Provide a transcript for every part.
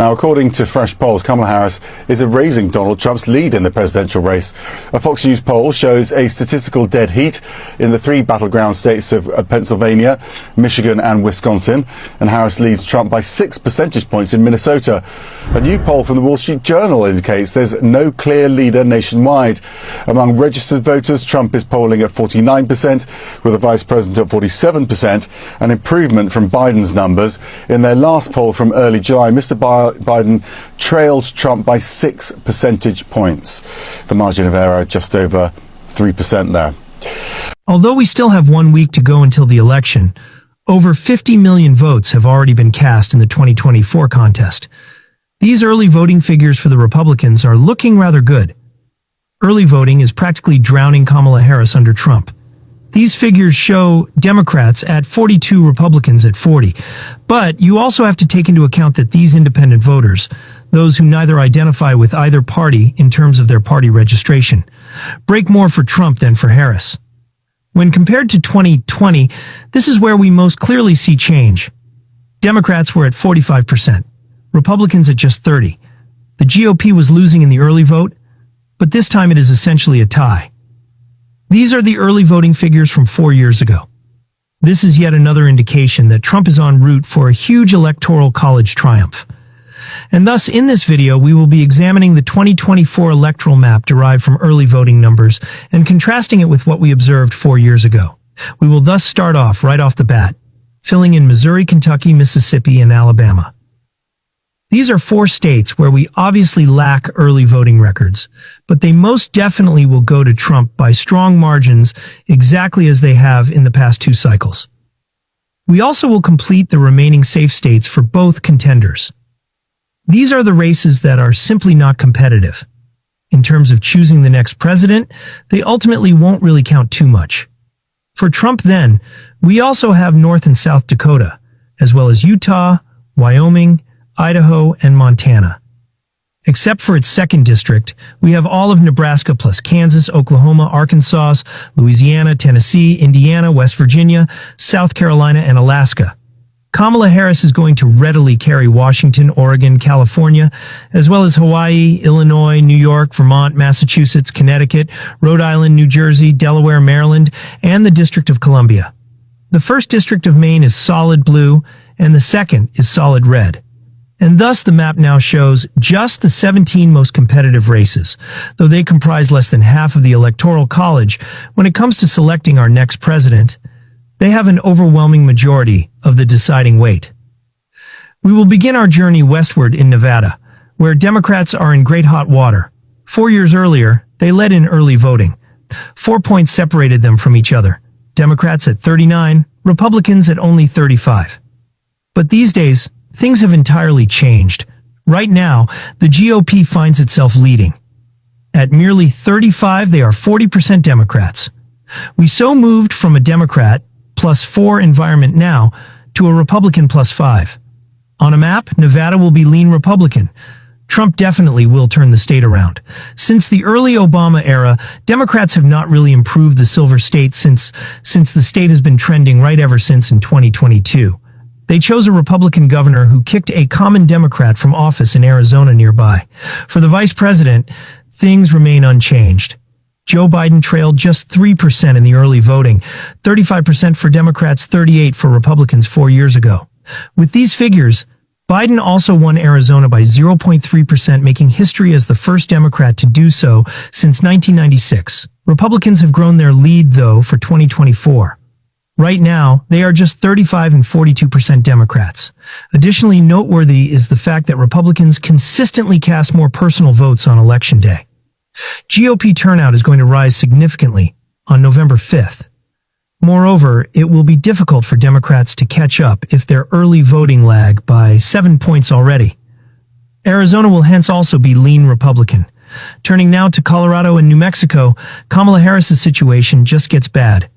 Now, according to fresh polls, Kamala Harris is erasing Donald Trump's lead in the presidential race. A Fox News poll shows a statistical dead heat in the three battleground states of Pennsylvania, Michigan and Wisconsin, and Harris leads Trump by 6 percentage points in Minnesota. A new poll from the Wall Street Journal indicates there's no clear leader nationwide. Among registered voters, Trump is polling at 49%, with the vice president at 47%, an improvement from Biden's numbers. In their last poll from early July, Mr. Biden trailed Trump by 6 percentage points. The margin of error just over 3% there. Although we still have 1 week to go until the election, over 50 million votes have already been cast in the 2024 contest. These early voting figures for the Republicans are looking rather good. Early voting is practically drowning Kamala Harris under Trump. These figures show Democrats at 42, Republicans at 40. But you also have to take into account that these independent voters, those who neither identify with either party in terms of their party registration, break more for Trump than for Harris. When compared to 2020, this is where we most clearly see change. Democrats were at 45%, Republicans at just 30%. The GOP was losing in the early vote, but this time it is essentially a tie. These are the early voting figures from 4 years ago. This is yet another indication that Trump is en route for a huge electoral college triumph. And thus, in this video, we will be examining the 2024 electoral map derived from early voting numbers and contrasting it with what we observed 4 years ago. We will thus start off right off the bat, filling in Missouri, Kentucky, Mississippi, and Alabama. These are 4 states where we obviously lack early voting records, but they most definitely will go to Trump by strong margins, exactly as they have in the past 2 cycles. We also will complete the remaining safe states for both contenders. These are the races that are simply not competitive. In terms of choosing the next president, they ultimately won't really count too much. For Trump then, we also have North and South Dakota, as well as Utah, Wyoming, Idaho, and Montana. Except for its 2nd district, we have all of Nebraska plus Kansas, Oklahoma, Arkansas, Louisiana, Tennessee, Indiana, West Virginia, South Carolina, and Alaska. Kamala Harris is going to readily carry Washington, Oregon, California, as well as Hawaii, Illinois, New York, Vermont, Massachusetts, Connecticut, Rhode Island, New Jersey, Delaware, Maryland, and the District of Columbia. The 1st district of Maine is solid blue, and the 2nd is solid red. And thus the map now shows just the 17 most competitive races, though they comprise less than half of the Electoral College. When it comes to selecting our next president, they have an overwhelming majority of the deciding weight. We will begin our journey westward in Nevada, where Democrats are in great hot water. 4 years earlier, they led in early voting. 4 points separated them from each other. Democrats at 39, Republicans at only 35. But these days, things have entirely changed. Right now, the GOP finds itself leading. At merely 35, they are 40% Democrats. We so moved from a Democrat plus 4 environment now to a Republican plus 5. On a map, Nevada will be lean Republican. Trump definitely will turn the state around. Since the early Obama era, Democrats have not really improved the silver state since the state has been trending right ever since in 2022. They chose a Republican governor who kicked a common Democrat from office in Arizona nearby. For the vice president, things remain unchanged. Joe Biden trailed just 3% in the early voting, 35% for Democrats, 38% for Republicans 4 years ago. With these figures, Biden also won Arizona by 0.3%, making history as the first Democrat to do so since 1996. Republicans have grown their lead, though, for 2024. Right now, they are just 35 and 42% Democrats. Additionally noteworthy is the fact that Republicans consistently cast more personal votes on Election Day. GOP turnout is going to rise significantly on November 5th. Moreover, it will be difficult for Democrats to catch up if their early voting lag by 7 points already. Arizona will hence also be lean Republican. Turning now to Colorado and New Mexico, Kamala Harris's situation just gets bad.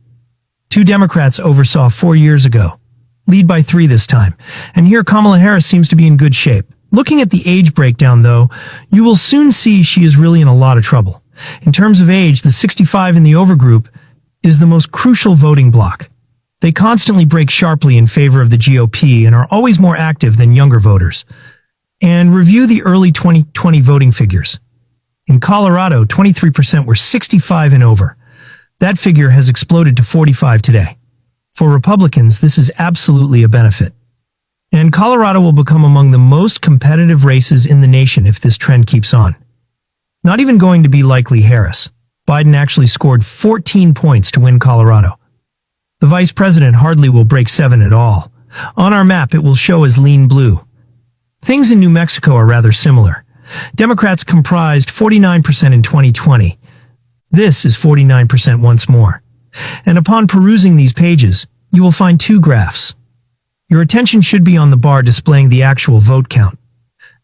2 Democrats oversaw 4 years ago. Lead by 3 this time. And here Kamala Harris seems to be in good shape. Looking at the age breakdown, though, you will soon see she is really in a lot of trouble. In terms of age, the 65 in the overgroup is the most crucial voting bloc. They constantly break sharply in favor of the GOP and are always more active than younger voters. And review the early 2020 voting figures. In Colorado, 23% were 65 and over. That figure has exploded to 45 today. For Republicans, this is absolutely a benefit. And Colorado will become among the most competitive races in the nation if this trend keeps on. Not even going to be likely Harris. Biden actually scored 14 points to win Colorado. The vice president hardly will break 7 at all. On our map, it will show as lean blue. Things in New Mexico are rather similar. Democrats comprised 49% in 2020. This is 49% once more. And upon perusing these pages, you will find 2 graphs. Your attention should be on the bar displaying the actual vote count.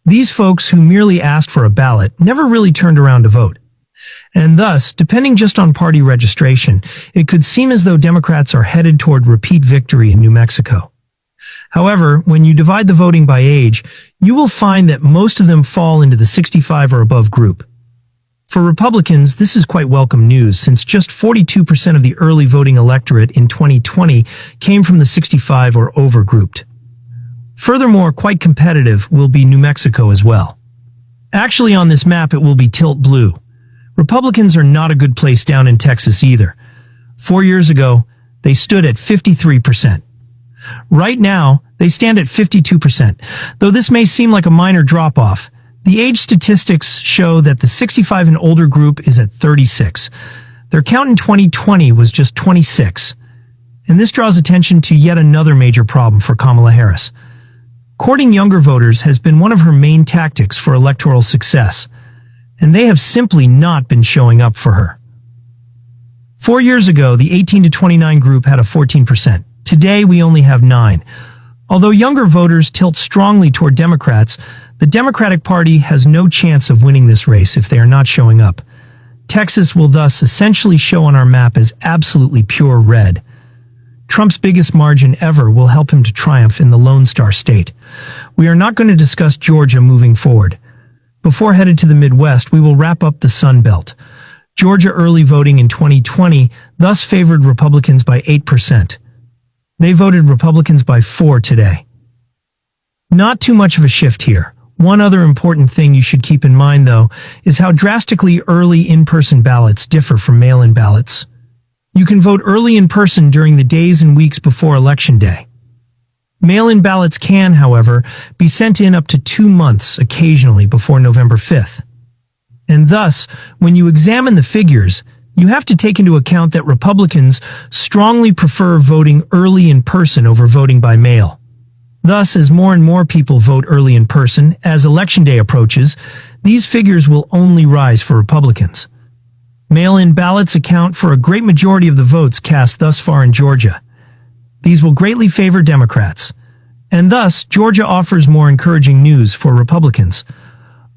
These folks who merely asked for a ballot never really turned around to vote. And thus, depending just on party registration, it could seem as though Democrats are headed toward repeat victory in New Mexico. However, when you divide the voting by age, you will find that most of them fall into the 65 or above group. For Republicans, this is quite welcome news since just 42% of the early voting electorate in 2020 came from the 65 or over grouped. Furthermore, quite competitive will be New Mexico as well. Actually, on this map, it will be tilt blue. Republicans are not a good place down in Texas either. 4 years ago, they stood at 53%. Right now, they stand at 52%. Though this may seem like a minor drop-off, the age statistics show that the 65 and older group is at 36. Their count in 2020 was just 26. And this draws attention to yet another major problem for Kamala Harris. Courting younger voters has been one of her main tactics for electoral success, and they have simply not been showing up for her. 4 years ago, the 18 to 29 group had a 14%. Today, we only have 9. Although younger voters tilt strongly toward Democrats, the Democratic Party has no chance of winning this race if they are not showing up. Texas will thus essentially show on our map as absolutely pure red. Trump's biggest margin ever will help him to triumph in the Lone Star State. We are not going to discuss Georgia moving forward. Before headed to the Midwest, we will wrap up the Sun Belt. Georgia early voting in 2020 thus favored Republicans by 8%. They voted Republicans by 4 today. Not too much of a shift here. One other important thing you should keep in mind, though, is how drastically early in-person ballots differ from mail-in ballots. You can vote early in person during the days and weeks before Election Day. Mail-in ballots can, however, be sent in up to 2 months occasionally before November 5th. And thus, when you examine the figures, you have to take into account that Republicans strongly prefer voting early in person over voting by mail. Thus, as more and more people vote early in person, as Election Day approaches, these figures will only rise for Republicans. Mail-in ballots account for a great majority of the votes cast thus far in Georgia. These will greatly favor Democrats. And thus, Georgia offers more encouraging news for Republicans.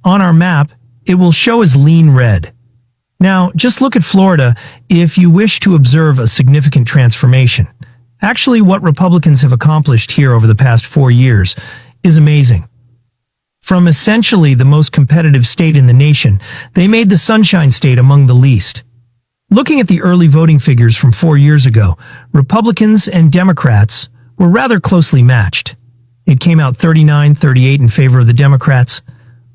On our map, it will show as lean red. Now, just look at Florida if you wish to observe a significant transformation. Actually, what Republicans have accomplished here over the past 4 years is amazing. From essentially the most competitive state in the nation, they made the Sunshine State among the least. Looking at the early voting figures from 4 years ago, Republicans and Democrats were rather closely matched. It came out 39-38 in favor of the Democrats.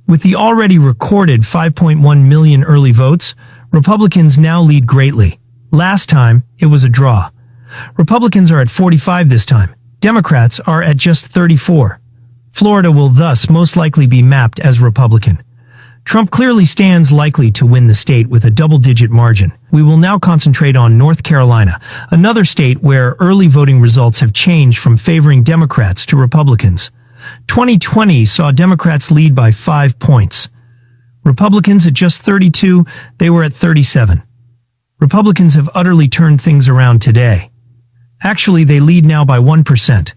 With the already recorded 5.1 million early votes, Republicans now lead greatly. Last time, it was a draw. Republicans are at 45 this time. Democrats are at just 34. Florida will thus most likely be mapped as Republican. Trump clearly stands likely to win the state with a double-digit margin. We will now concentrate on North Carolina, another state where early voting results have changed from favoring Democrats to Republicans. 2020 saw Democrats lead by 5 points. Republicans at just 32, they were at 37. Republicans have utterly turned things around today. Actually, they lead now by 1%.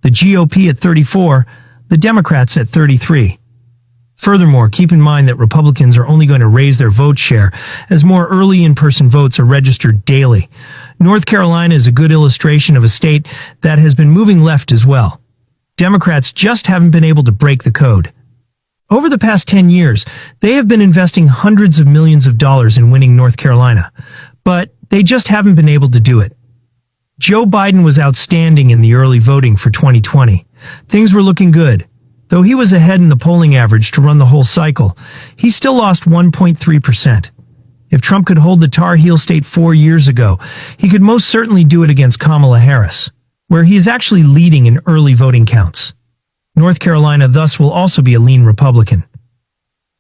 The GOP at 34, the Democrats at 33. Furthermore, keep in mind that Republicans are only going to raise their vote share as more early in-person votes are registered daily. North Carolina is a good illustration of a state that has been moving left as well. Democrats just haven't been able to break the code. Over the past 10 years, they have been investing hundreds of millions of dollars in winning North Carolina, but they just haven't been able to do it. Joe Biden was outstanding in the early voting for 2020. Things were looking good. Though he was ahead in the polling average to run the whole cycle, he still lost 1.3%. If Trump could hold the Tar Heel state 4 years ago, he could most certainly do it against Kamala Harris, where he is actually leading in early voting counts. North Carolina thus will also be a lean Republican.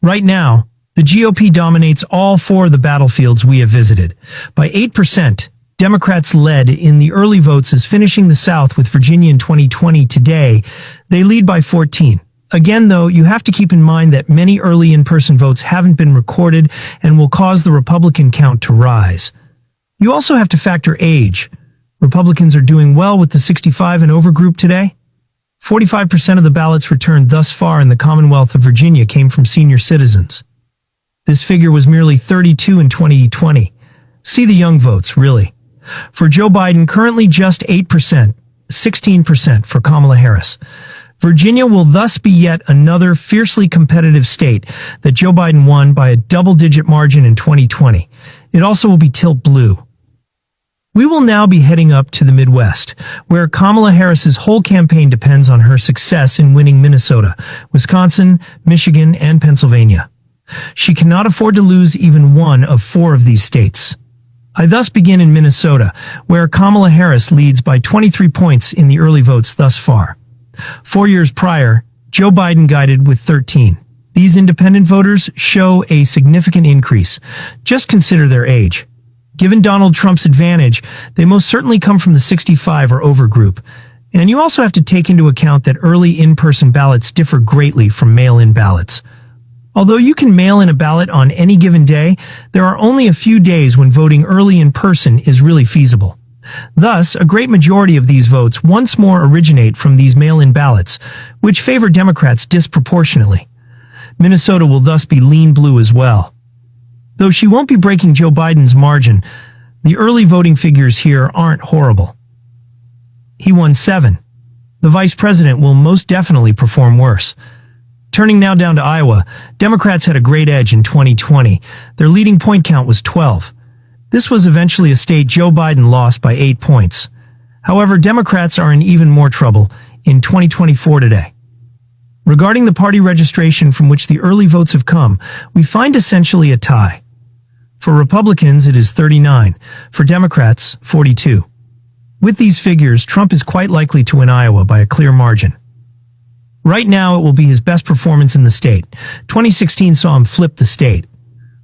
Right now, the GOP dominates all 4 of the battlefields we have visited. By 8%, Democrats led in the early votes as finishing the South with Virginia in 2020. Today, they lead by 14. Again, though, you have to keep in mind that many early in-person votes haven't been recorded and will cause the Republican count to rise. You also have to factor age. Republicans are doing well with the 65 and over group today. 45% of the ballots returned thus far in the Commonwealth of Virginia came from senior citizens. This figure was merely 32 in 2020. See the young votes, really. For Joe Biden, currently just 8%, 16% for Kamala Harris. Virginia will thus be yet another fiercely competitive state that Joe Biden won by a double-digit margin in 2020. It also will be tilt blue. We will now be heading up to the Midwest, where Kamala Harris's whole campaign depends on her success in winning Minnesota, Wisconsin, Michigan, and Pennsylvania. She cannot afford to lose even one of 4 of these states. I thus begin in Minnesota, where Kamala Harris leads by 23 points in the early votes thus far. 4 years prior, Joe Biden guided with 13. These independent voters show a significant increase. Just consider their age. Given Donald Trump's advantage, they most certainly come from the 65 or over group. And you also have to take into account that early in-person ballots differ greatly from mail-in ballots. Although you can mail in a ballot on any given day, there are only a few days when voting early in person is really feasible. Thus, a great majority of these votes once more originate from these mail-in ballots, which favor Democrats disproportionately. Minnesota will thus be lean blue as well. Though she won't be breaking Joe Biden's margin, the early voting figures here aren't horrible. He won 7. The vice president will most definitely perform worse. Turning now down to Iowa, Democrats had a great edge in 2020. Their leading point count was 12. This was eventually a state Joe Biden lost by 8 points. However, Democrats are in even more trouble in 2024 today. Regarding the party registration from which the early votes have come, we find essentially a tie. For Republicans, it is 39. For Democrats, 42. With these figures, Trump is quite likely to win Iowa by a clear margin. Right now, it will be his best performance in the state. 2016 saw him flip the state.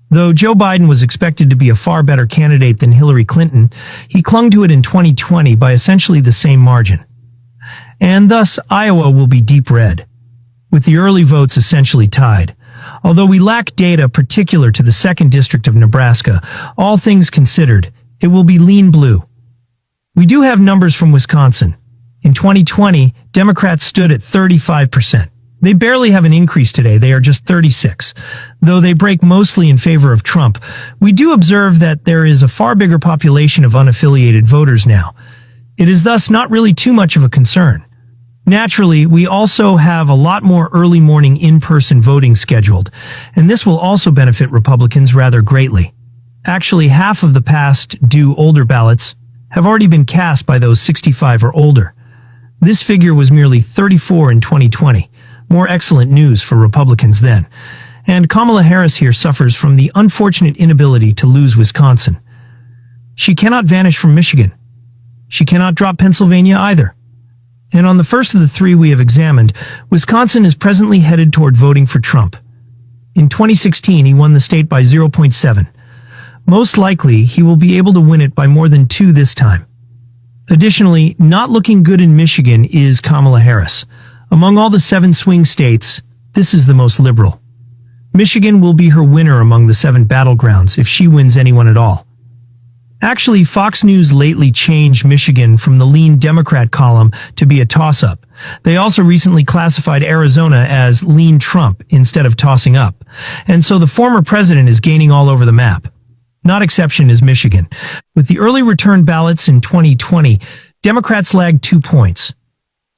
Though Joe Biden was expected to be a far better candidate than Hillary Clinton, he clung to it in 2020 by essentially the same margin. And thus, Iowa will be deep red, with the early votes essentially tied. Although we lack data particular to the 2nd District of Nebraska, all things considered, it will be lean blue. We do have numbers from Wisconsin. In 2020, Democrats stood at 35%. They barely have an increase today, they are just 36. Though they break mostly in favor of Trump, we do observe that there is a far bigger population of unaffiliated voters now. It is thus not really too much of a concern. Naturally, we also have a lot more early morning in-person voting scheduled, and this will also benefit Republicans rather greatly. Actually, half of the past due older ballots have already been cast by those 65 or older. This figure was merely 34 in 2020. More excellent news for Republicans then. And Kamala Harris here suffers from the unfortunate inability to lose Wisconsin. She cannot vanish from Michigan. She cannot drop Pennsylvania either. And on the first of the 3 we have examined, Wisconsin is presently headed toward voting for Trump. In 2016, he won the state by 0.7. Most likely, he will be able to win it by more than 2 this time. Additionally, not looking good in Michigan is Kamala Harris. Among all the 7 swing states, this is the most liberal. Michigan will be her winner among the 7 battlegrounds if she wins anyone at all. Actually, Fox News lately changed Michigan from the lean Democrat column to be a toss-up. They also recently classified Arizona as lean Trump instead of tossing up. And so the former president is gaining all over the map. Not exception is Michigan. With the early return ballots in 2020, Democrats lagged 2 points.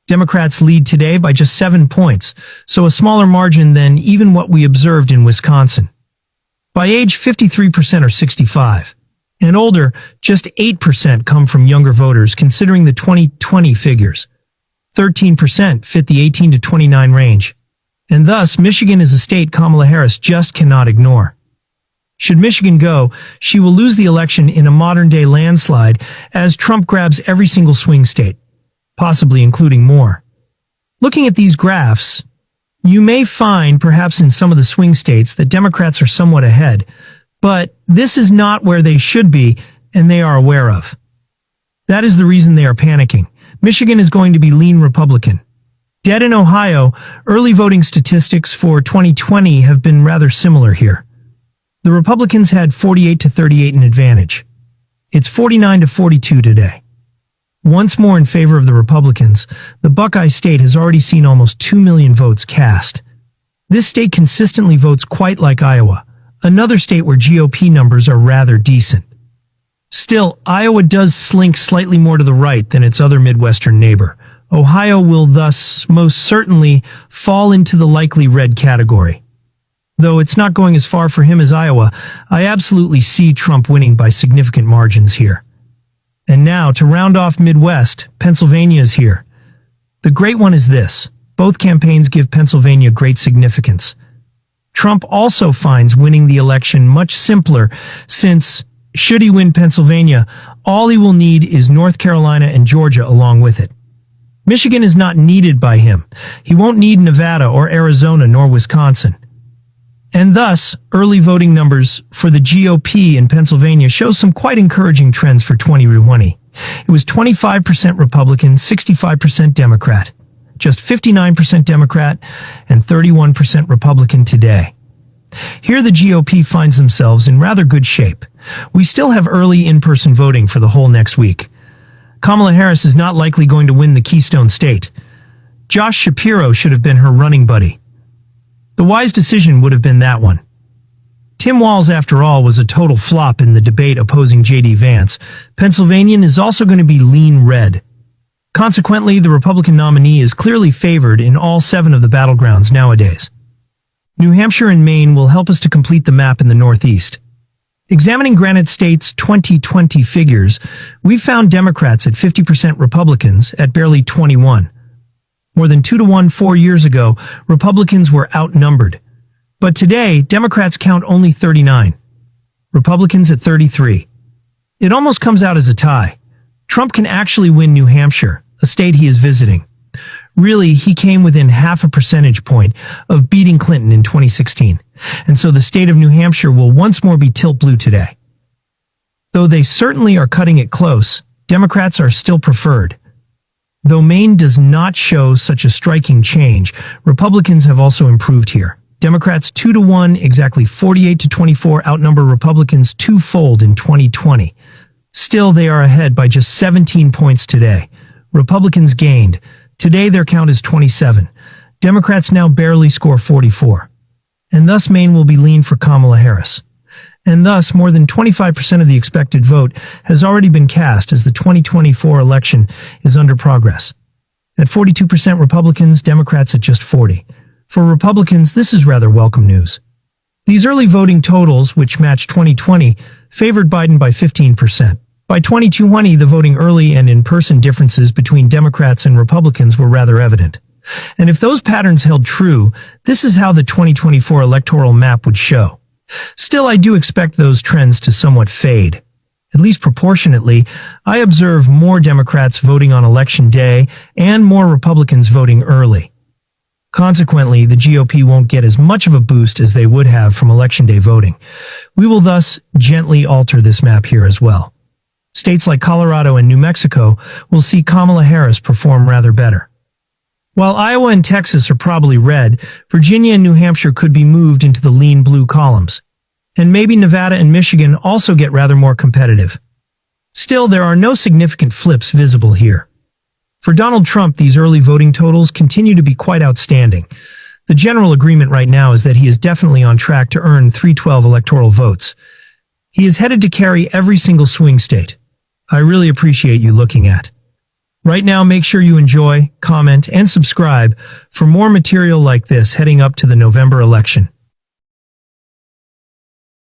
Democrats lead today by just 7 points, so a smaller margin than even what we observed in Wisconsin. By age, 53% are 65. And older, just 8% come from younger voters considering the 2020 figures. 13% fit the 18 to 29 range. And thus, Michigan is a state Kamala Harris just cannot ignore. Should Michigan go, she will lose the election in a modern-day landslide as Trump grabs every single swing state, possibly including more. Looking at these graphs, you may find, perhaps in some of the swing states, that Democrats are somewhat ahead, but this is not where they should be, and they are aware of. That is the reason they are panicking. Michigan is going to be lean Republican. Dead in Ohio, early voting statistics for 2020 have been rather similar here. The Republicans had 48 to 38 in advantage. It's 49 to 42 today. Once more in favor of the Republicans, the Buckeye State has already seen almost 2 million votes cast. This state consistently votes quite like Iowa, another state where GOP numbers are rather decent. Still, Iowa does slink slightly more to the right than its other Midwestern neighbor. Ohio will thus most certainly fall into the likely red category. Though it's not going as far for him as Iowa, I absolutely see Trump winning by significant margins here. And now, to round off Midwest, Pennsylvania is here. The great one is this: both campaigns give Pennsylvania great significance. Trump also finds winning the election much simpler since, should he win Pennsylvania, all he will need is North Carolina and Georgia along with it. Michigan is not needed by him. He won't need Nevada or Arizona nor Wisconsin. And thus, early voting numbers for the GOP in Pennsylvania show some quite encouraging trends for 2020. It was 25% Republican, 65% Democrat, just 59% Democrat, and 31% Republican today. Here the GOP finds themselves in rather good shape. We still have early in-person voting for the whole next week. Kamala Harris is not likely going to win the Keystone State. Josh Shapiro should have been her running buddy. The wise decision would have been that one. Tim Walz, after all, was a total flop in the debate opposing J.D. Vance. Pennsylvania is also going to be lean red. Consequently, the Republican nominee is clearly favored in all 7 of the battlegrounds nowadays. New Hampshire and Maine will help us to complete the map in the Northeast. Examining Granite State's 2020 figures, we found Democrats at 50%, Republicans at barely 21%. More than 2 to 1 4 years ago, Republicans were outnumbered. But today, Democrats count only 39. Republicans at 33. It almost comes out as a tie. Trump can actually win New Hampshire, a state he is visiting. Really, he came within half a percentage point of beating Clinton in 2016. And so the state of New Hampshire will once more be tilt blue today. Though they certainly are cutting it close, Democrats are still preferred. Though Maine does not show such a striking change, Republicans have also improved here. Democrats 2 to 1, exactly 48 to 24, outnumber Republicans twofold in 2020. Still, they are ahead by just 17 points today. Republicans gained. Today, their count is 27. Democrats now barely score 44. And thus, Maine will be lean for Kamala Harris. And thus, more than 25% of the expected vote has already been cast as the 2024 election is under progress. At 42% Republicans, Democrats at just 40%. For Republicans, this is rather welcome news. These early voting totals, which match 2020, favored Biden by 15%. By 2020, the voting early and in-person differences between Democrats and Republicans were rather evident. And if those patterns held true, this is how the 2024 electoral map would show. Still, I do expect those trends to somewhat fade. At least proportionately, I observe more Democrats voting on Election Day and more Republicans voting early. Consequently, the GOP won't get as much of a boost as they would have from Election Day voting. We will thus gently alter this map here as well. States like Colorado and New Mexico will see Kamala Harris perform rather better. While Iowa and Texas are probably red, Virginia and New Hampshire could be moved into the lean blue columns. And maybe Nevada and Michigan also get rather more competitive. Still, there are no significant flips visible here. For Donald Trump, these early voting totals continue to be quite outstanding. The general agreement right now is that he is definitely on track to earn 312 electoral votes. He is headed to carry every single swing state. I really appreciate you looking at. Right now, make sure you enjoy, comment, and subscribe for more material like this heading up to the November election.